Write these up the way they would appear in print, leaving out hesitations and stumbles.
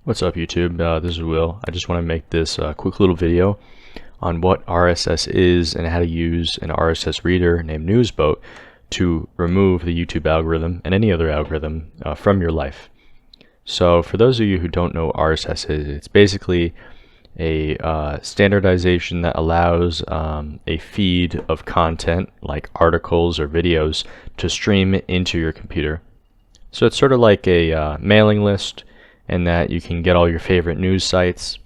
What's up YouTube? This is Will. I just want to make this quick little video on what RSS is and how to use an RSS reader named Newsboat to remove the YouTube algorithm and any other algorithm from your life. So for those of you who don't know what RSS is, it's basically a standardization that allows a feed of content like articles or videos to stream into your computer. So it's sort of like a mailing list, and that you can get all your favorite news sites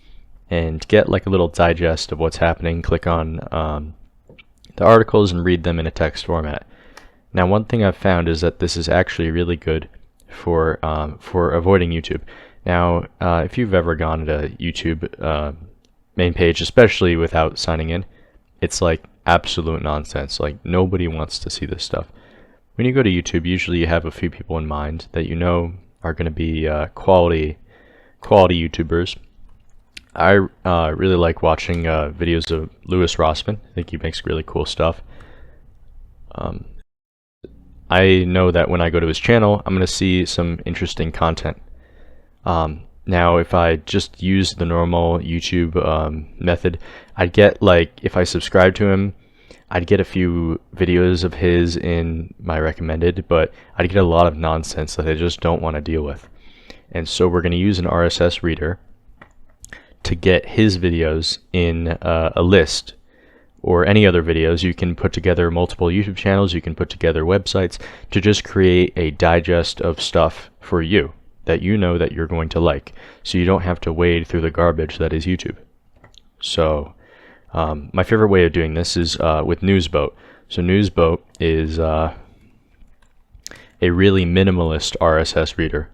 and get like a little digest of what's happening. Click on the articles and read them in a text format. Now, one thing I've found is that this is actually really good for avoiding YouTube. Now, if you've ever gone to YouTube main page, especially without signing in, it's like absolute nonsense. Like, nobody wants to see this stuff. When you go to YouTube, usually you have a few people in mind that you know are going to be quality YouTubers. I really like watching videos of Louis Rossman. I think he makes really cool stuff. I know that when I go to his channel, I'm going to see some interesting content. Now, if I just use the normal YouTube method, I'd get, like, if I subscribe to him, I'd get a few videos of his in my recommended, but I'd get a lot of nonsense that I just don't want to deal with. And so we're going to use an RSS reader to get his videos in a list, or any other videos. You can put together multiple YouTube channels, you can put together websites to just create a digest of stuff for you that you know that you're going to like, so you don't have to wade through the garbage that is YouTube. So my favorite way of doing this is with Newsboat. So Newsboat is a really minimalist RSS reader.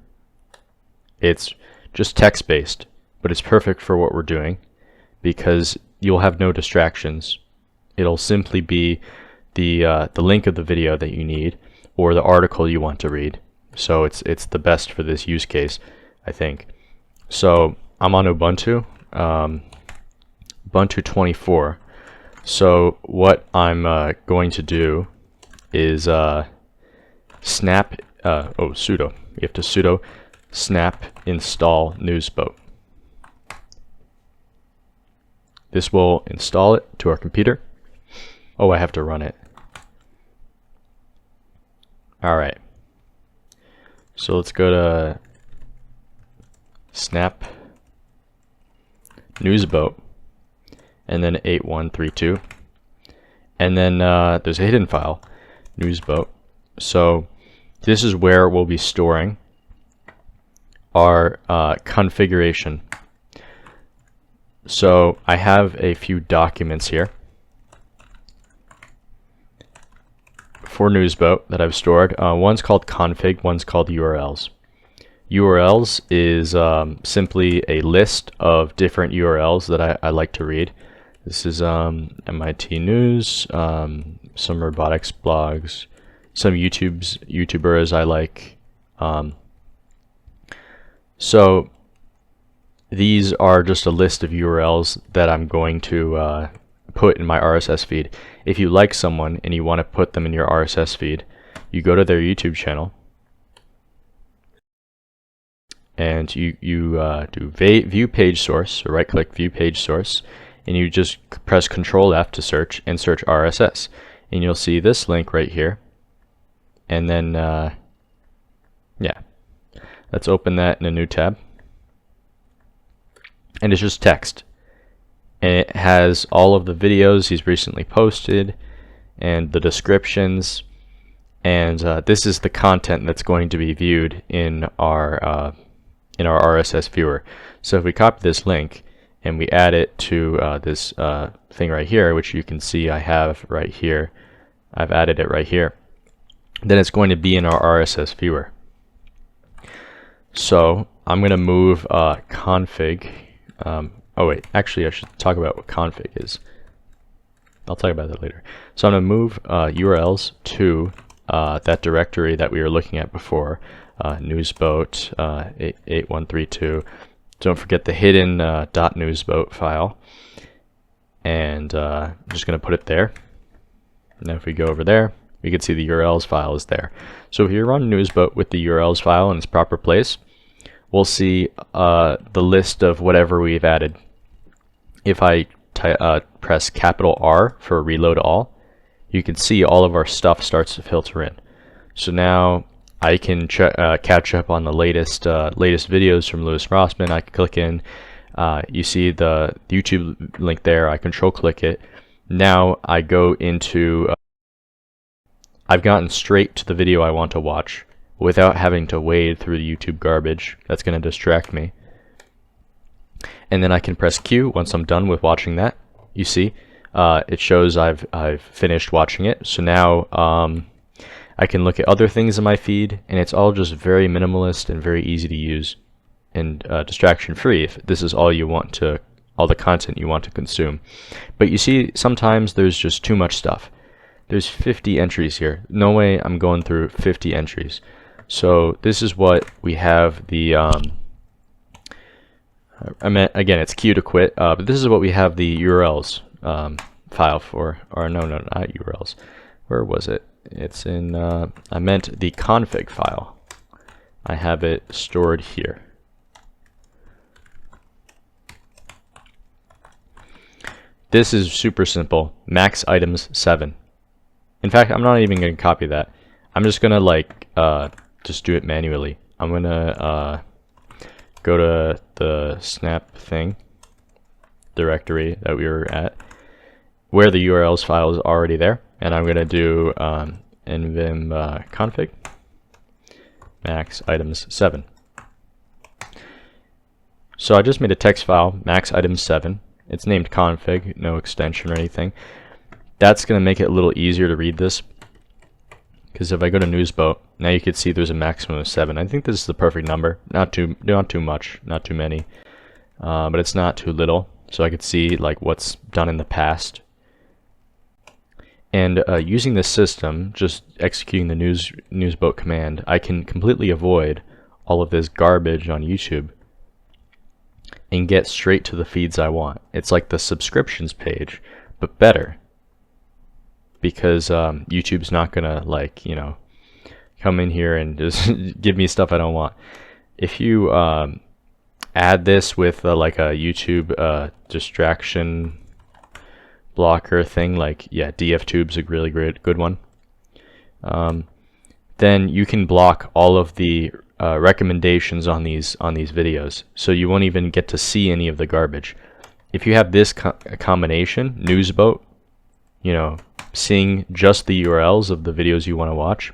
It's just text-based, but it's perfect for what we're doing because you'll have no distractions. It'll simply be the link of the video that you need or the article you want to read. So it's the best for this use case, I think. So I'm on Ubuntu. Ubuntu 24. So what I'm going to do is sudo. You have to sudo snap install Newsboat. This will install it to our computer. Oh, I have to run it. Alright. So let's go to snap Newsboat and then 8132, and then there's a hidden file, Newsboat. So this is where we'll be storing our configuration. So I have a few documents here for Newsboat that I've stored. One's called config, one's called URLs. URLs is simply a list of different URLs that I like to read. This is MIT News, some robotics blogs, some YouTubers I like. So these are just a list of URLs that I'm going to put in my RSS feed. If you like someone and you want to put them in your RSS feed, you go to their YouTube channel and you do view page source, so right click view page source, and you just press Control F to search and search RSS, and you'll see this link right here. And then yeah, let's open that in a new tab, and it's just text, and it has all of the videos he's recently posted and the descriptions, and this is the content that's going to be viewed in our RSS viewer. So if we copy this link and we add it to this thing right here, which you can see I have right here, I've added it right here, then it's going to be in our RSS viewer. So I'm going to move config. Oh wait, actually I should talk about what config is. I'll talk about that later. So I'm going to move URLs to that directory that we were looking at before, Newsboat 8132. Don't forget the hidden .newsboat file, and I'm just going to put it there. Now if we go over there, we can see the URLs file is there. So if you run Newsboat with the URLs file in its proper place, we'll see the list of whatever we've added. If I press capital R for reload all, you can see all of our stuff starts to filter in. So now I can catch up on the latest videos from Lewis Rossman. I can click in. You see the YouTube link there. I control click it. Now I go into. I've gotten straight to the video I want to watch without having to wade through the YouTube garbage. That's going to distract me. And then I can press Q once I'm done with watching that. You see, it shows I've finished watching it. So now I can look at other things in my feed, and it's all just very minimalist and very easy to use and distraction free if this is all you want to, all the content you want to consume. But you see, sometimes there's just too much stuff. There's 50 entries here. No way I'm going through 50 entries. So this is what we have the again, it's Q to quit, but this is what we have the URLs file for, or no, not URLs. Where was it? It's in, I meant the config file. I have it stored here. This is super simple. Max items 7. In fact, I'm not even going to copy that. I'm just going to like just do it manually. I'm going to go to the snap thing directory that we were at, where the URLs file is already there, and I'm going to do nvim config max items 7. So I just made a text file, max items 7. It's named config, no extension or anything. That's going to make it a little easier to read this, because if I go to Newsboat, now you can see there's a maximum of 7. I think this is the perfect number. Not too much, not too many, but it's not too little. So I could see like what's done in the past. And using this system, just executing the Newsboat command, I can completely avoid all of this garbage on YouTube and get straight to the feeds I want. It's like the subscriptions page, but better, because YouTube's not gonna, like, you know, come in here and just give me stuff I don't want. If you add this with like a YouTube distraction blocker thing, like, yeah, DFTube's a really good one, then you can block all of the recommendations on these videos, so you won't even get to see any of the garbage. If you have this combination, Newsboat, you know, seeing just the URLs of the videos you want to watch,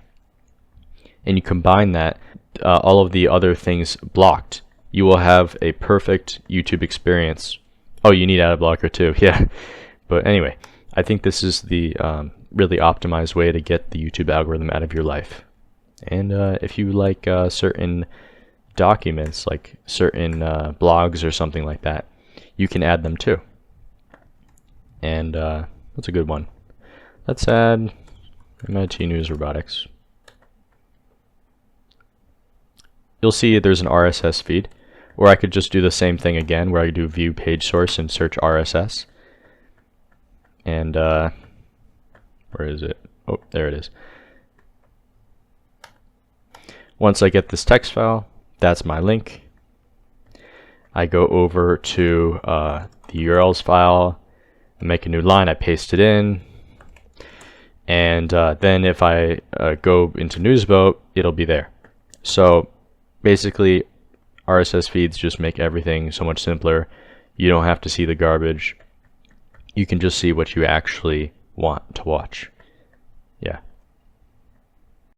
and you combine that, all of the other things blocked, you will have a perfect YouTube experience. Oh, you need ad blocker too, yeah. But anyway, I think this is the really optimized way to get the YouTube algorithm out of your life. And if you like certain documents, like certain blogs or something like that, you can add them too. And that's a good one. Let's add MIT News Robotics. You'll see there's an RSS feed, or I could just do the same thing again, where I do view page source and search RSS. And where is it? Oh, there it is. Once I get this text file, that's my link. I go over to the URLs file, I make a new line, I paste it in, and then if I go into Newsboat, it'll be there. So basically, RSS feeds just make everything so much simpler. You don't have to see the garbage. You can just see what you actually want to watch. Yeah.